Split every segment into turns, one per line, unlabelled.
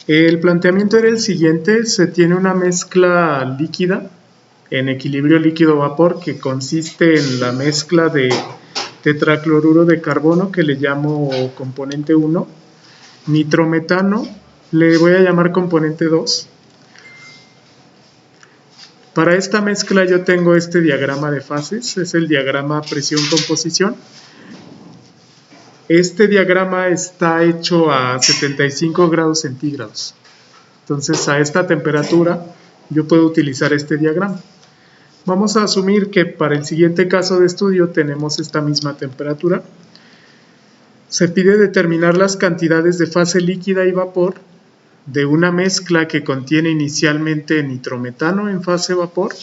El planteamiento era el siguiente: se tiene una mezcla líquida en equilibrio líquido-vapor que consiste en la mezcla de tetracloruro de carbono, que le llamo componente 1, nitrometano, le voy a llamar componente 2. Para esta mezcla yo tengo este diagrama de fases, es el diagrama presión-composición. Este diagrama está hecho a 75 grados centígrados. Entonces, a esta temperatura yo puedo utilizar este diagrama. Vamos a asumir que para el siguiente caso de estudio tenemos esta misma temperatura. Se pide determinar las cantidades de fase líquida y vapor de una mezcla que contiene inicialmente nitrometano en fase vapor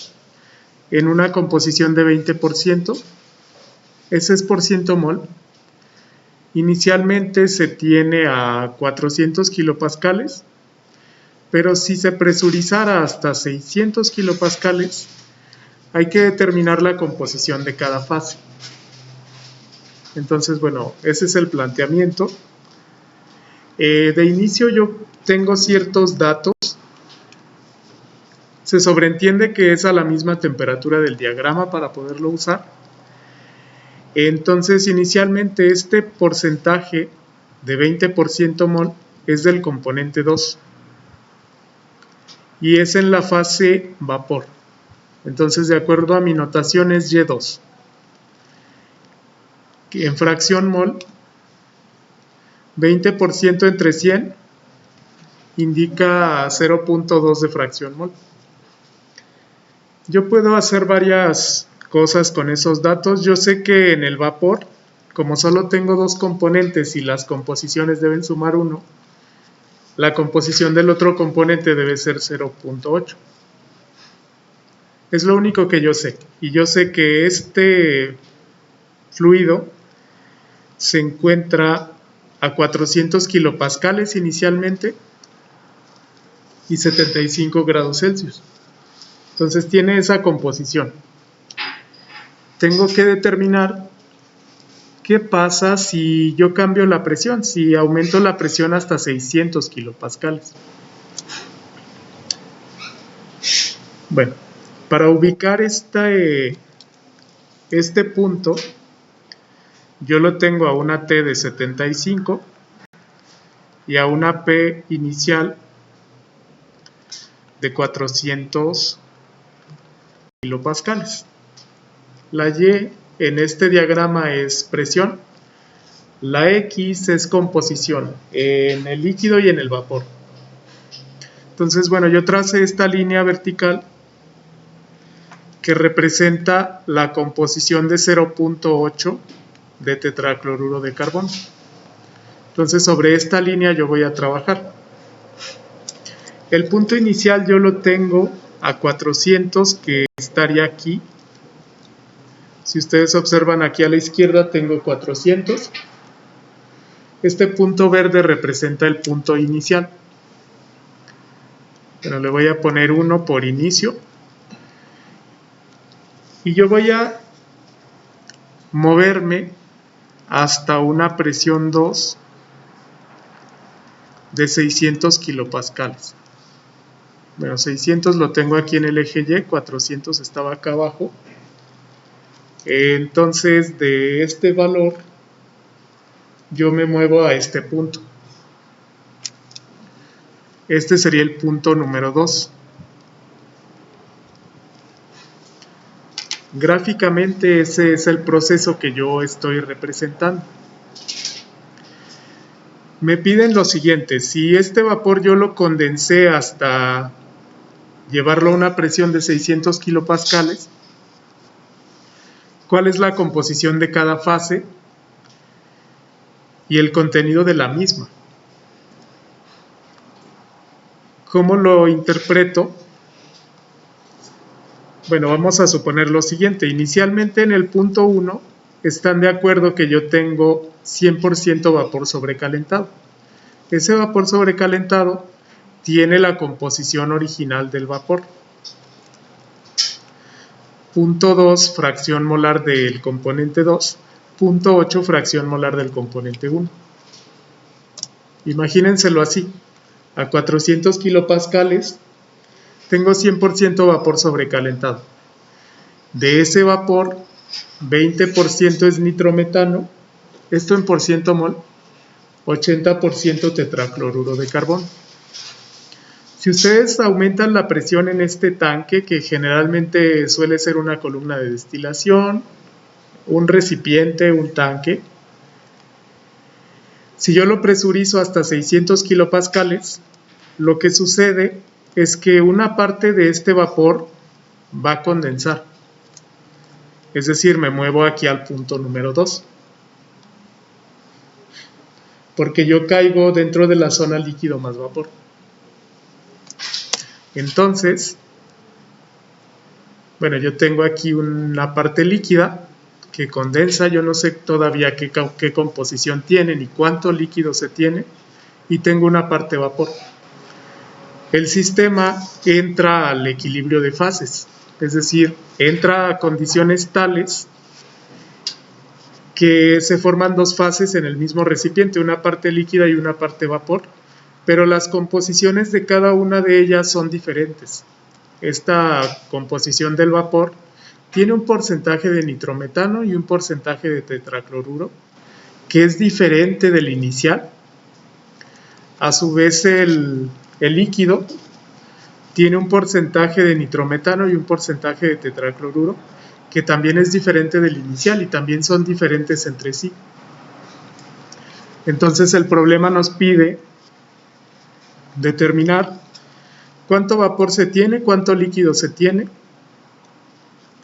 en una composición de 20%. Ese es por ciento mol. Inicialmente se tiene a 400 kilopascales, pero si se presurizara hasta 600 kilopascales, hay que determinar la composición de cada fase. Entonces, bueno, ese es el planteamiento. De inicio yo tengo ciertos datos. Se sobreentiende que es a la misma temperatura del diagrama para poderlo usar. Entonces, inicialmente este porcentaje de 20% mol es del componente 2 y es en la fase vapor. Entonces, de acuerdo a mi notación, es Y2. En fracción mol, 20% entre 100 indica 0.2 de fracción mol. Yo puedo hacer varias cosas con esos datos. Yo sé que en el vapor, como solo tengo dos componentes y las composiciones deben sumar 1, la composición del otro componente debe ser 0.8. Es lo único que yo sé. Y yo sé que este fluido se encuentra a 400 kilopascales inicialmente y 75 grados Celsius. Entonces tiene esa composición. Tengo que determinar qué pasa si yo cambio la presión, si aumento la presión hasta 600 kilopascales. Bueno, para ubicar este punto, yo lo tengo a una T de 75 y a una P inicial de 400 kilopascales. La Y en este diagrama es presión, la X es composición en el líquido y en el vapor. Entonces, bueno, yo tracé esta línea vertical que representa la composición de 0.8 de tetracloruro de carbono. Entonces, sobre esta línea yo voy a trabajar. El punto inicial yo lo tengo a 400, que estaría aquí. Si ustedes observan, aquí a la izquierda tengo 400. Este punto verde representa el punto inicial. Pero le voy a poner 1 por inicio. Y yo voy a moverme hasta una presión 2 de 600 kilopascales. Bueno, 600 lo tengo aquí en el eje Y, 400 estaba acá abajo. Entonces, de este valor, yo me muevo a este punto. Este sería el punto número 2. Gráficamente ese es el proceso que yo estoy representando. Me piden lo siguiente: si este vapor yo lo condensé hasta llevarlo a una presión de 600 kilopascales, ¿cuál es la composición de cada fase y el contenido de la misma? ¿Cómo lo interpreto? Bueno, vamos a suponer lo siguiente. Inicialmente en el punto 1 están de acuerdo que yo tengo 100% vapor sobrecalentado. Ese vapor sobrecalentado tiene la composición original del vapor. Punto 2, fracción molar del componente 2. Punto 8, fracción molar del componente 1. Imagínenselo así. a 400 kilopascales, tengo 100% vapor sobrecalentado. De ese vapor, 20% es nitrometano, esto en porciento mol, 80% tetracloruro de carbono. Si ustedes aumentan la presión en este tanque, que generalmente suele ser una columna de destilación, un recipiente, un tanque, si yo lo presurizo hasta 600 kilopascales, lo que sucede es que una parte de este vapor va a condensar. Es decir, me muevo aquí al punto número 2. Porque yo caigo dentro de la zona líquido más vapor. Entonces, bueno, yo tengo aquí una parte líquida que condensa, yo no sé todavía qué composición tiene ni cuánto líquido se tiene, y tengo una parte vapor. El sistema entra al equilibrio de fases, es decir, entra a condiciones tales que se forman dos fases en el mismo recipiente, una parte líquida y una parte vapor, pero las composiciones de cada una de ellas son diferentes. Esta composición del vapor tiene un porcentaje de nitrometano y un porcentaje de tetracloruro que es diferente del inicial. A su vez el líquido tiene un porcentaje de nitrometano y un porcentaje de tetracloruro que también es diferente del inicial y también son diferentes entre sí. Entonces el problema nos pide determinar cuánto vapor se tiene, cuánto líquido se tiene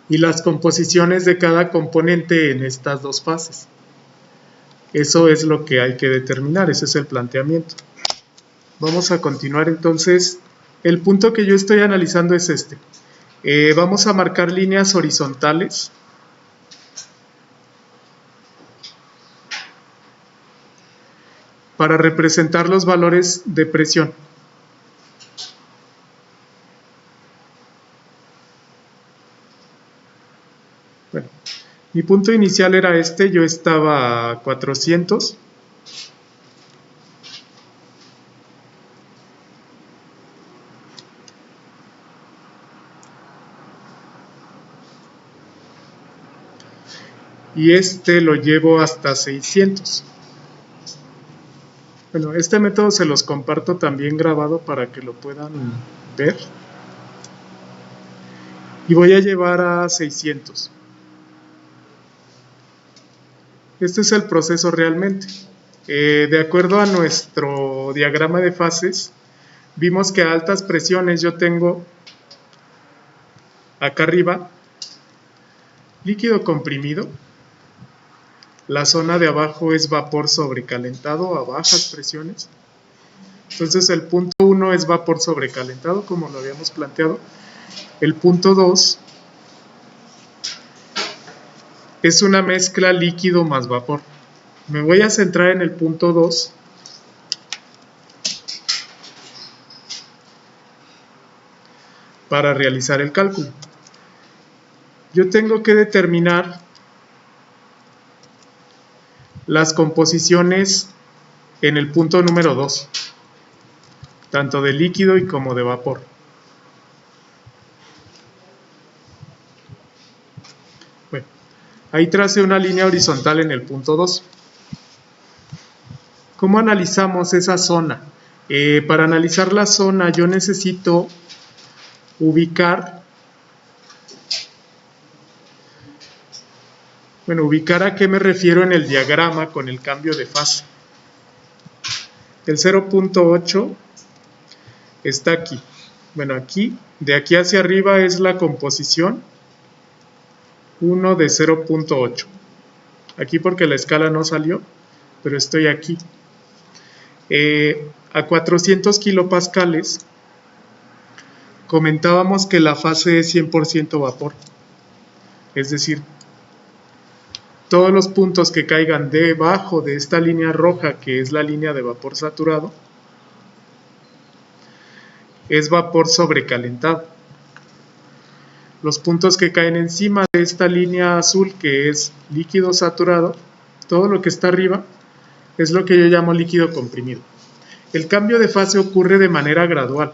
y las composiciones de cada componente en estas dos fases. Eso es lo que hay que determinar, ese es el planteamiento. Vamos a continuar entonces. El punto que yo estoy analizando es este. Vamos a marcar líneas horizontales para representar los valores de presión. Bueno, mi punto inicial era este, yo estaba a 400. Y este lo llevo hasta 600. Bueno, este método se los comparto también grabado para que lo puedan ver. Y voy a llevar a 600. Este es el proceso realmente. De acuerdo a nuestro diagrama de fases, vimos que a altas presiones yo tengo acá arriba líquido comprimido. La zona de abajo es vapor sobrecalentado a bajas presiones. Entonces el punto 1 es vapor sobrecalentado, como lo habíamos planteado. El punto 2 es una mezcla líquido más vapor. Me voy a centrar en el punto 2. Para realizar el cálculo. Yo tengo que determinar las composiciones en el punto número 2, tanto de líquido y como de vapor. Bueno, ahí tracé una línea horizontal en el punto 2. ¿Cómo analizamos esa zona? Para analizar la zona yo necesito ubicar. Bueno, ubicar a qué me refiero en el diagrama con el cambio de fase. El 0.8 está aquí. Bueno, aquí, de aquí hacia arriba es la composición 1 de 0.8. Aquí porque la escala no salió, pero estoy aquí. A 400 kilopascales comentábamos que la fase es 100% vapor. Es decir, todos los puntos que caigan debajo de esta línea roja, que es la línea de vapor saturado, es vapor sobrecalentado. Los puntos que caen encima de esta línea azul, que es líquido saturado, todo lo que está arriba, es lo que yo llamo líquido comprimido. El cambio de fase ocurre de manera gradual.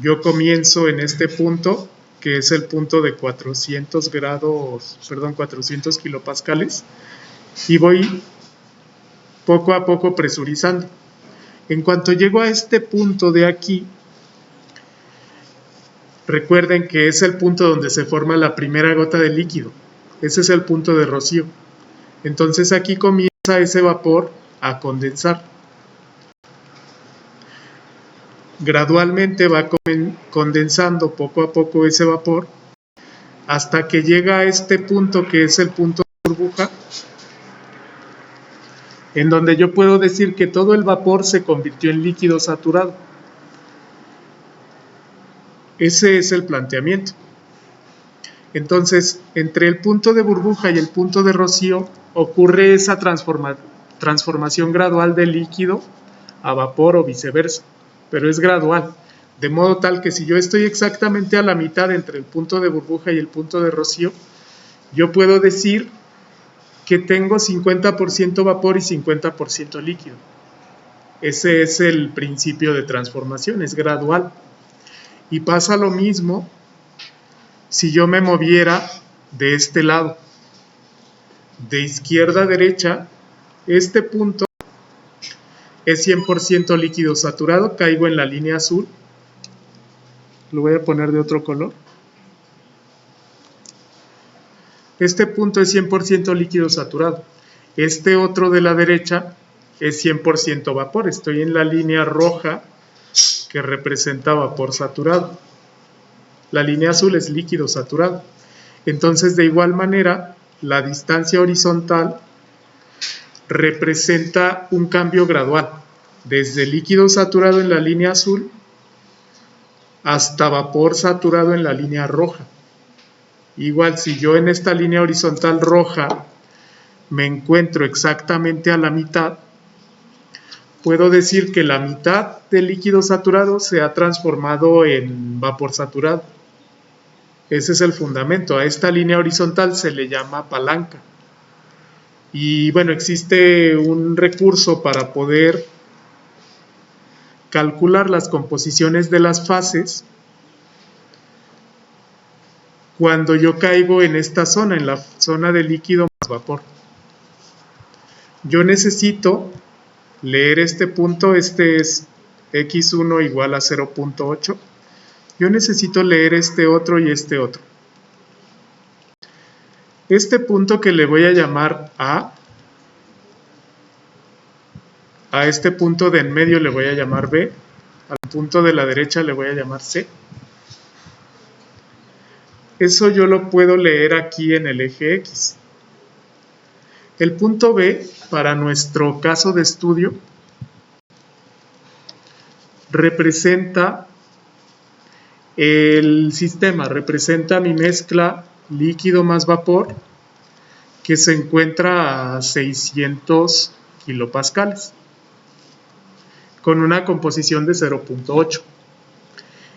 Yo comienzo en este punto, que es el punto de 400 kilopascales, y voy poco a poco presurizando. En cuanto llego a este punto de aquí, recuerden que es el punto donde se forma la primera gota de líquido. Ese es el punto de rocío. Entonces aquí comienza ese vapor a condensar. Gradualmente va condensando poco a poco ese vapor hasta que llega a este punto, que es el punto de burbuja, en donde yo puedo decir que todo el vapor se convirtió en líquido saturado. Ese es el planteamiento. Entonces, entre el punto de burbuja y el punto de rocío ocurre esa transformación gradual de líquido a vapor o viceversa, pero es gradual, de modo tal que si yo estoy exactamente a la mitad entre el punto de burbuja y el punto de rocío, yo puedo decir que tengo 50% vapor y 50% líquido. Ese es el principio de transformación, es gradual. Y pasa lo mismo si yo me moviera de este lado. De izquierda a derecha, este punto es 100% líquido saturado, caigo en la línea azul. Lo voy a poner de otro color. Este punto es 100% líquido saturado. Este otro de la derecha es 100% vapor. Estoy en la línea roja que representa vapor saturado. La línea azul es líquido saturado. Entonces, de igual manera, la distancia horizontal representa un cambio gradual, desde líquido saturado en la línea azul hasta vapor saturado en la línea roja. Igual, si yo en esta línea horizontal roja me encuentro exactamente a la mitad, puedo decir que la mitad del líquido saturado se ha transformado en vapor saturado. Ese es el fundamento. A esta línea horizontal se le llama palanca. Y bueno, existe un recurso para poder calcular las composiciones de las fases cuando yo caigo en esta zona, en la zona de líquido más vapor. Yo necesito leer este punto, este es x1 igual a 0.8. Yo necesito leer este otro y este otro. Este punto que le voy a llamar A este punto de en medio le voy a llamar B, al punto de la derecha le voy a llamar C. Eso yo lo puedo leer aquí en el eje X. El punto B, para nuestro caso de estudio, representa el sistema, representa mi mezcla líquido más vapor, que se encuentra a 600 kilopascales, con una composición de 0.8.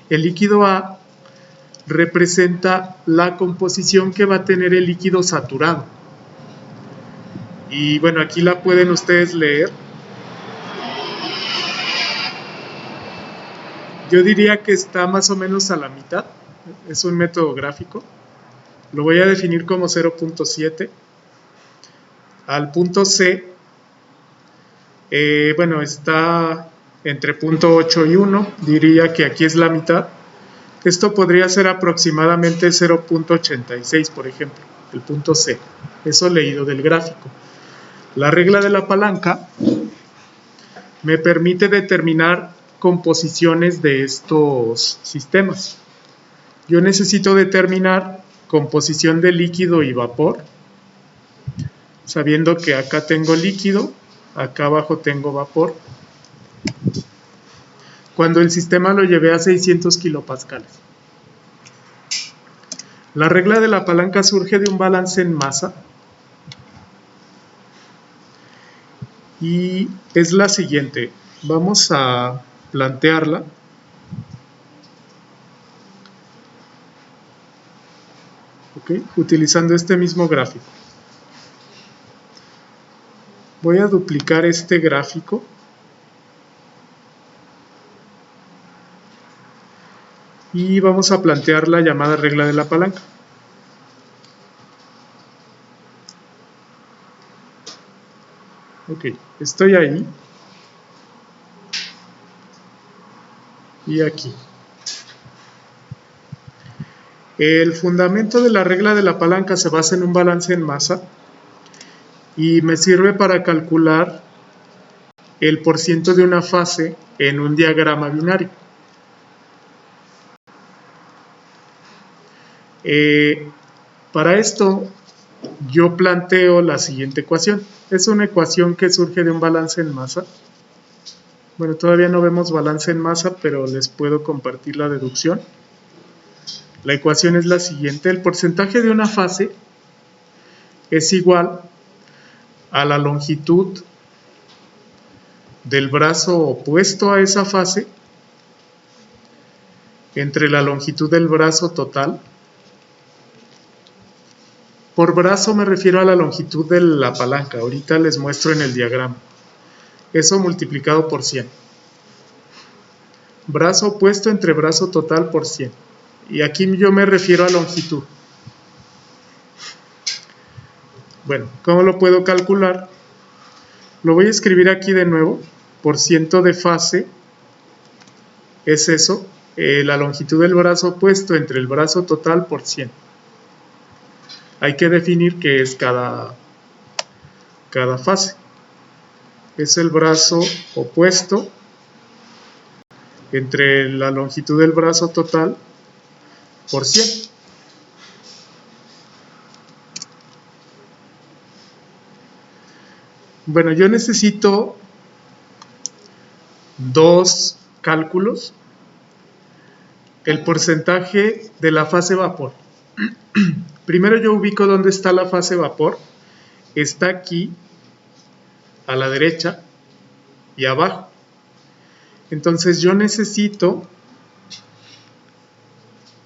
El líquido A representa la composición que va a tener el líquido saturado. Y bueno, aquí la pueden ustedes leer. Yo diría que está más o menos a la mitad. Es un método gráfico. Lo voy a definir como 0.7. Al punto C, bueno, está entre punto 8 y 1. Diría que aquí es la mitad. Esto podría ser aproximadamente 0.86, por ejemplo, el punto C. Eso leído del gráfico. La regla de la palanca me permite determinar composiciones de estos sistemas. Yo necesito determinar composición de líquido y vapor, sabiendo que acá tengo líquido, acá abajo tengo vapor, cuando el sistema lo llevé a 600 kilopascales. La regla de la palanca surge de un balance en masa y es la siguiente. Vamos a plantearla. ¿Okay? Utilizando este mismo gráfico. Voy a duplicar este gráfico y vamos a plantear la llamada regla de la palanca. Ok, estoy ahí y aquí. El fundamento de la regla de la palanca se basa en un balance en masa y me sirve para calcular el porciento de una fase en un diagrama binario. Para esto yo planteo la siguiente ecuación. Es una ecuación que surge de un balance en masa. Bueno, todavía no vemos balance en masa, pero les puedo compartir la deducción. La ecuación es la siguiente. El porcentaje de una fase es igual a la longitud del brazo opuesto a esa fase entre la longitud del brazo total. Por brazo me refiero a la longitud de la palanca. Ahorita les muestro en el diagrama. Eso multiplicado por 100. Brazo opuesto entre brazo total por 100. Y aquí yo me refiero a longitud. Bueno, ¿cómo lo puedo calcular? Lo voy a escribir aquí de nuevo. Por ciento de fase es eso. La longitud del brazo opuesto entre el brazo total por 100. Hay que definir qué es cada fase. Es el brazo opuesto entre la longitud del brazo total por 100. Bueno, yo necesito dos cálculos. El porcentaje de la fase vapor. Primero yo ubico dónde está la fase vapor. Está aquí, a la derecha y abajo. Entonces yo necesito,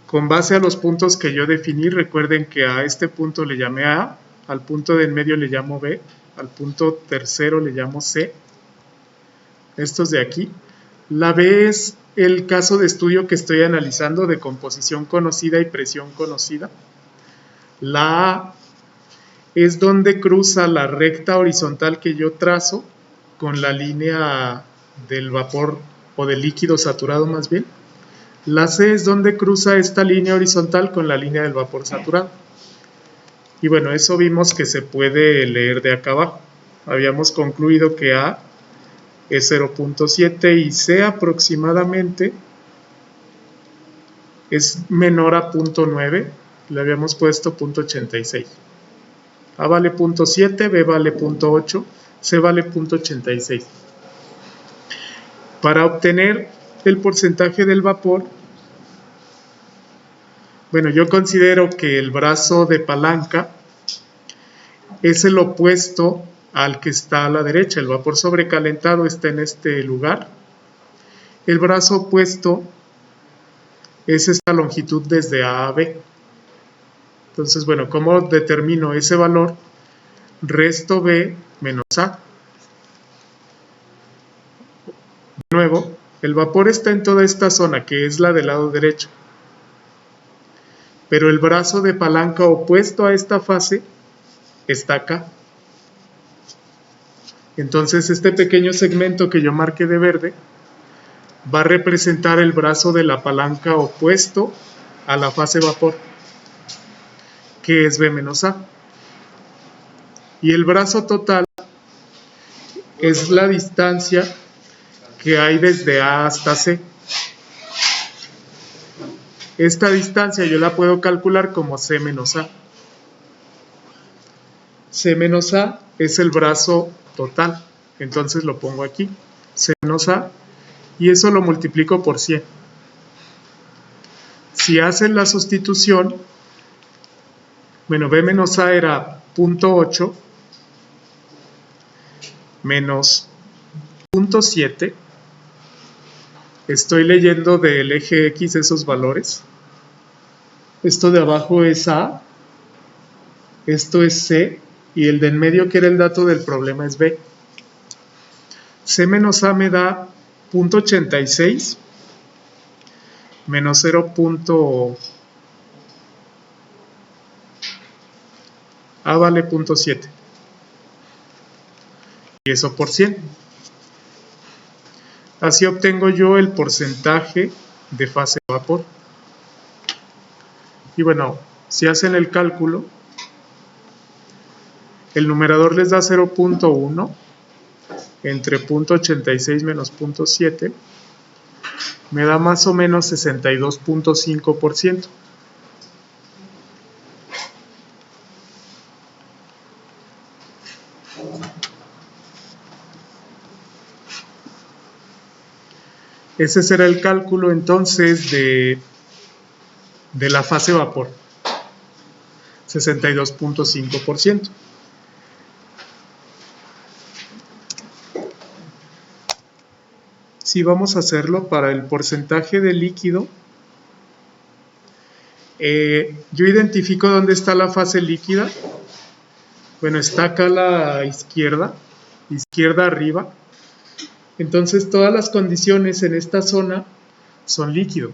con base a los puntos que yo definí, recuerden que a este punto le llamé A, al punto de en medio le llamo B, al punto tercero le llamo C, estos de aquí. La B es el caso de estudio que estoy analizando de composición conocida y presión conocida. La A es donde cruza la recta horizontal que yo trazo con la línea del vapor o del líquido saturado más bien. La C es donde cruza esta línea horizontal con la línea del vapor saturado. Y bueno, eso vimos que se puede leer de acá abajo. Habíamos concluido que A es 0.7 y C aproximadamente es menor a 0.9, le habíamos puesto 0.86. A vale 0.7, B vale 0.8, C vale 0.86. Para obtener el porcentaje del vapor, bueno, yo considero que el brazo de palanca es el opuesto al que está a la derecha. El vapor sobrecalentado está en este lugar. El brazo opuesto es esta longitud desde A a B. Entonces, bueno, ¿cómo determino ese valor? Resto B menos A. De nuevo, el vapor está en toda esta zona, que es la del lado derecho. Pero el brazo de palanca opuesto a esta fase está acá. Entonces, este pequeño segmento que yo marqué de verde va a representar el brazo de la palanca opuesto a la fase vapor, que es B menos A. Y el brazo total es la distancia que hay desde A hasta C. Esta distancia yo la puedo calcular como C menos A. C menos A es el brazo total, entonces lo pongo aquí, C menos A, y eso lo multiplico por 100. Si hacen la sustitución, bueno, B menos A era 0.8 menos 0.7. Estoy leyendo del eje X esos valores. Esto de abajo es A, esto es C, y el de en medio, que era el dato del problema, es B. C menos A me da 0.86 menos 0. A vale 0.7. Y eso por 100. Así obtengo yo el porcentaje de fase de vapor. Y bueno, si hacen el cálculo, el numerador les da 0.1 entre 0.86 menos 0.7, me da más o menos 62.5%. Ese será el cálculo entonces de la fase vapor, 62.5%. Si vamos a hacerlo para el porcentaje de líquido, yo identifico dónde está la fase líquida. Bueno, está acá a la izquierda arriba. Entonces todas las condiciones en esta zona son líquido.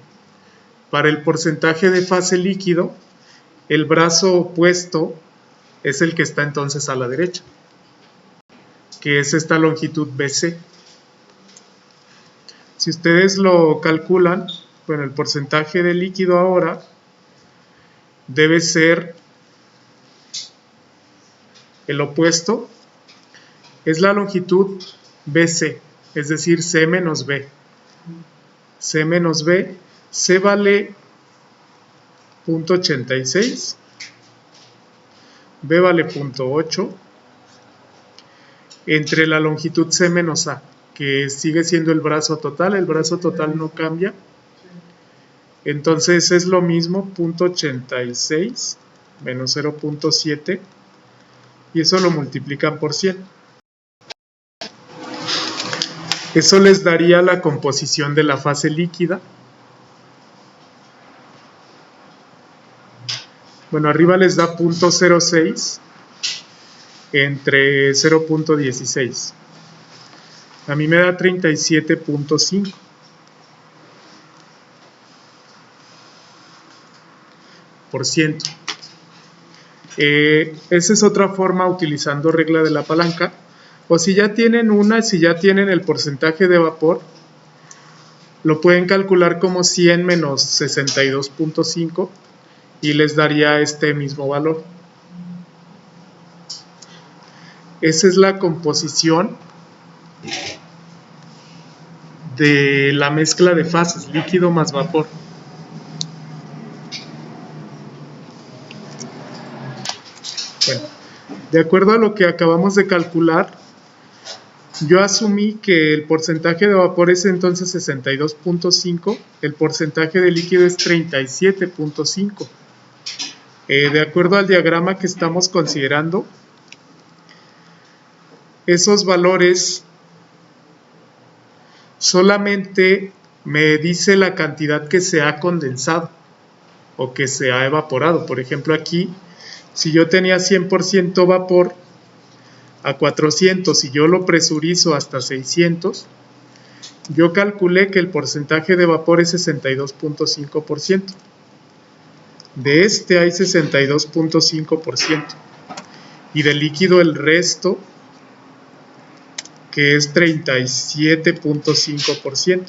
Para el porcentaje de fase líquido, el brazo opuesto es el que está entonces a la derecha, que es esta longitud BC. Si ustedes lo calculan, bueno, el porcentaje de líquido ahora debe ser el opuesto, es la longitud BC, es decir, C menos B. C menos B, C vale 0.86, B vale 0.8, entre la longitud C menos A, que sigue siendo el brazo total no cambia. Entonces es lo mismo, 0.86 menos 0.7, y eso lo multiplican por 100. Eso les daría la composición de la fase líquida. Bueno, arriba les da 0.06 entre 0.16. A mí me da 37.5. Esa es otra forma utilizando regla de la palanca. O si ya tienen el porcentaje de vapor, lo pueden calcular como 100 menos 62.5 y les daría este mismo valor. Esa es la composición de la mezcla de fases, líquido más vapor. Bueno, de acuerdo a lo que acabamos de calcular, yo asumí que el porcentaje de vapor es entonces 62.5, el porcentaje de líquido es 37.5. De acuerdo al diagrama que estamos considerando, esos valores solamente me dice la cantidad que se ha condensado o que se ha evaporado. Por ejemplo, aquí, si yo tenía 100% vapor a 400 y yo lo presurizo hasta 600, yo calculé que el porcentaje de vapor es 62.5%. De este hay 62.5% y de líquido el resto, que es 37.5%.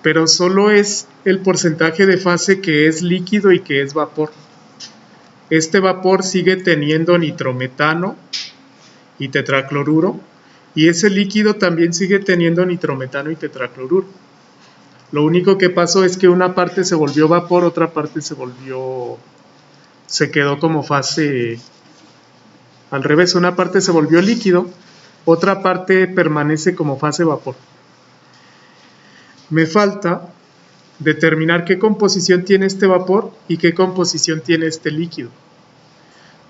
Pero solo es el porcentaje de fase que es líquido y que es vapor. Este vapor sigue teniendo nitrometano y tetracloruro, y ese líquido también sigue teniendo nitrometano y tetracloruro. Lo único que pasó es que una parte se volvió vapor, otra parte se quedó como fase al revés. Una parte se volvió líquido, otra parte permanece como fase vapor. Me falta determinar qué composición tiene este vapor y qué composición tiene este líquido.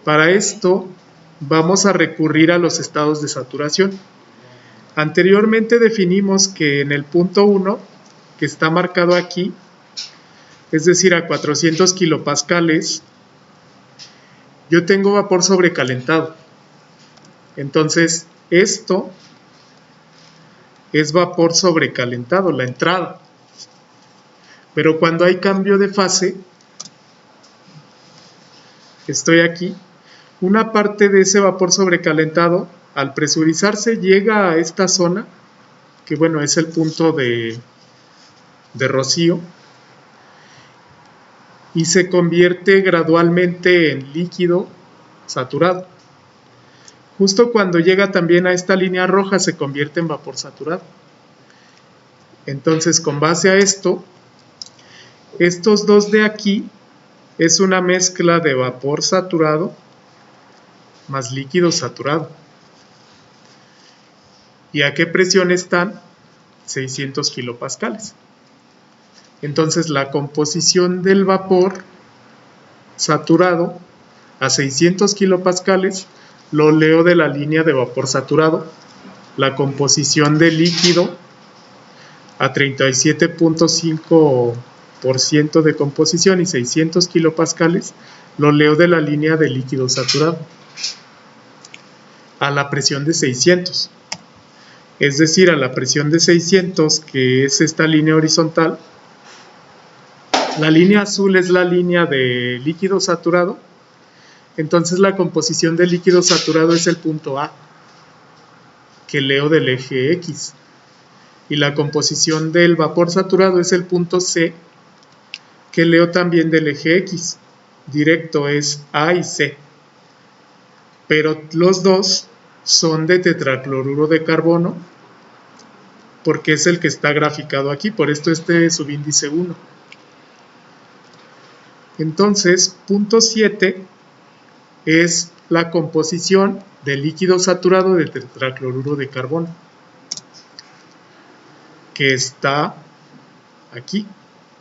Para esto vamos a recurrir a los estados de saturación. Anteriormente definimos que en el punto 1, que está marcado aquí, es decir, a 400 kilopascales, yo tengo vapor sobrecalentado. Entonces, esto es vapor sobrecalentado, la entrada. Pero cuando hay cambio de fase, estoy aquí, una parte de ese vapor sobrecalentado, al presurizarse, llega a esta zona, que bueno, es el punto de rocío, y se convierte gradualmente en líquido saturado. Justo cuando llega también a esta línea roja se convierte en vapor saturado. Entonces, con base a esto, estos dos de aquí es una mezcla de vapor saturado más líquido saturado. ¿Y a qué presión están? 600 kilopascales. Entonces, la composición del vapor saturado a 600 kilopascales lo leo de la línea de vapor saturado. La composición del líquido a 37.5% de composición y 600 kilopascales lo leo de la línea de líquido saturado a la presión de 600. Es decir, a la presión de 600, que es esta línea horizontal. La línea azul es la línea de líquido saturado. Entonces la composición del líquido saturado es el punto A, que leo del eje X. Y la composición del vapor saturado es el punto C, que leo también del eje X. Directo es A y C. Pero los dos son de tetracloruro de carbono, porque es el que está graficado aquí, por esto este es subíndice 1. Entonces, punto 7 es la composición del líquido saturado de tetracloruro de carbono, que está aquí.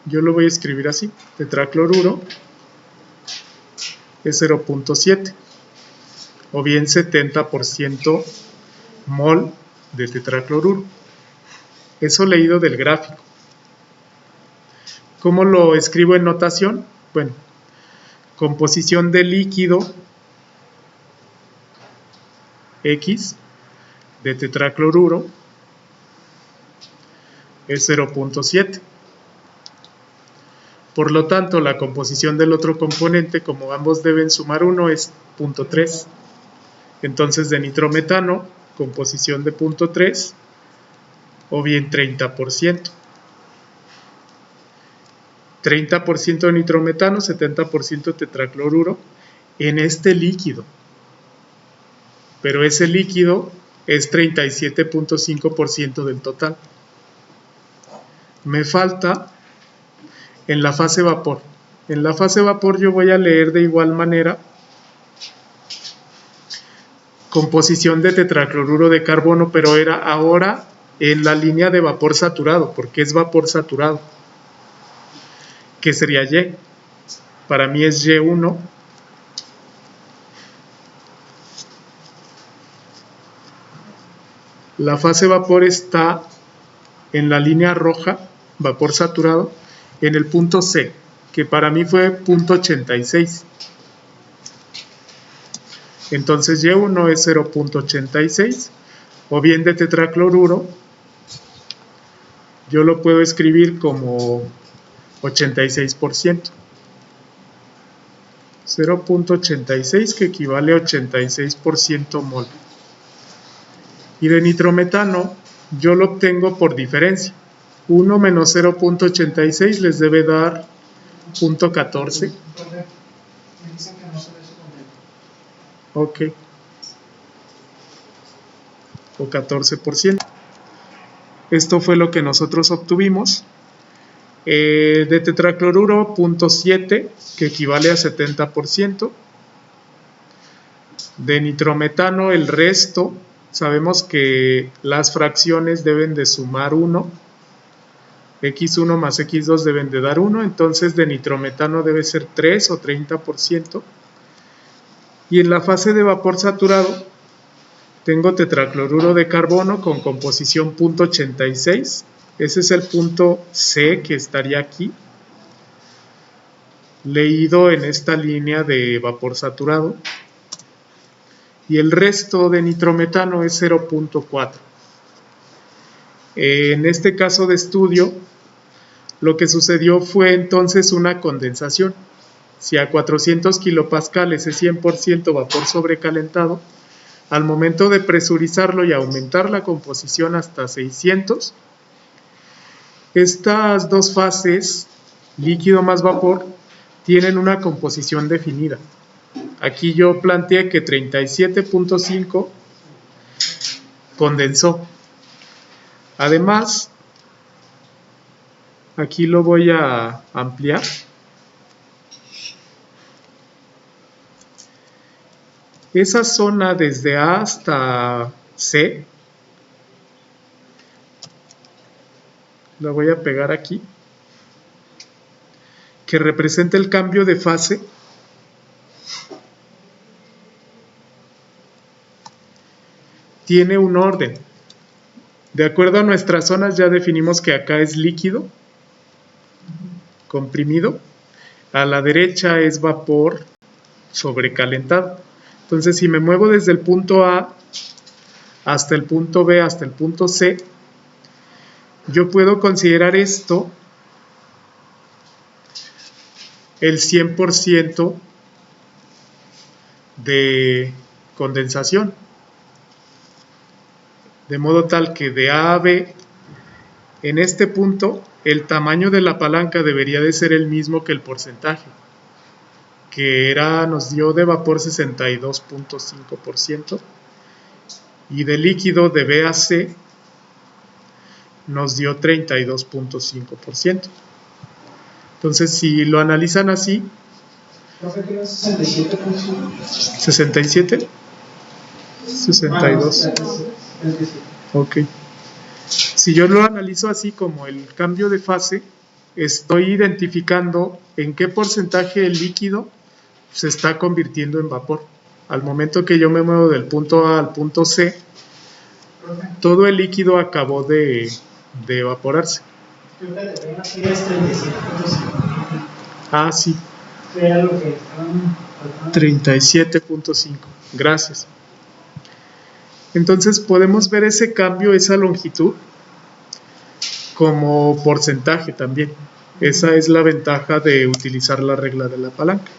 Yo lo voy a escribir así: tetracloruro es 0.7, o bien 70% mol de tetracloruro. Eso leído del gráfico. ¿Cómo lo escribo en notación? Bueno, composición del líquido X de tetracloruro es 0.7. Por lo tanto, la composición del otro componente, como ambos deben sumar 1, es 0.3. Entonces, de nitrometano, composición de 0.3, o bien 30%. 30% de nitrometano, 70% tetracloruro en este líquido. Pero ese líquido es 37.5% del total. Me falta en la fase vapor. En la fase vapor yo voy a leer de igual manera composición de tetracloruro de carbono, pero era ahora en la línea de vapor saturado, porque es vapor saturado, que sería Y. Para mí es Y1. La fase vapor está en la línea roja, vapor saturado, en el punto C, que para mí fue 0.86. Entonces Y1 es 0.86, o bien de tetracloruro, yo lo puedo escribir como 86%. 0.86, que equivale a 86% mol. Y de nitrometano yo lo obtengo por diferencia. 1 menos 0.86 les debe dar 0.14. Ok. O 14%. Esto fue lo que nosotros obtuvimos. De tetracloruro, 0.7, que equivale a 70%. De nitrometano, el resto, sabemos que las fracciones deben de sumar 1. X1 más X2 deben de dar 1, entonces de nitrometano debe ser 3 o 30%. Y en la fase de vapor saturado tengo tetracloruro de carbono con composición 0.86. Ese es el punto C, que estaría aquí, leído en esta línea de vapor saturado. Y el resto de nitrometano es 0.4. En este caso de estudio, Lo que sucedió fue entonces una condensación. Si a 400 kilopascales es 100% vapor sobrecalentado, al momento de presurizarlo y aumentar la composición hasta 600, estas dos fases, líquido más vapor, tienen una composición definida. Aquí yo planteé que 37.5 condensó. Además, aquí lo voy a ampliar. Esa zona desde A hasta C, la voy a pegar aquí, que representa el cambio de fase, tiene un orden. De acuerdo a nuestras zonas ya definimos que acá es líquido, comprimido, a la derecha es vapor sobrecalentado. Entonces, si me muevo desde el punto A hasta el punto B, hasta el punto C, yo puedo considerar esto el 100% de condensación. De modo tal que de A a B, en este punto, el tamaño de la palanca debería de ser el mismo que el porcentaje, que nos dio de vapor 62.5%, y de líquido de B a C nos dio 32.5%. Entonces, si lo analizan así, 67, 62. Ok. Si yo lo analizo así como el cambio de fase, estoy identificando en qué porcentaje el líquido se está convirtiendo en vapor. Al momento que yo me muevo del punto A al punto C, todo el líquido acabó de evaporarse. Ah, sí. 37.5. Gracias. Entonces podemos ver ese cambio, esa longitud, como porcentaje también. Esa es la ventaja de utilizar la regla de la palanca.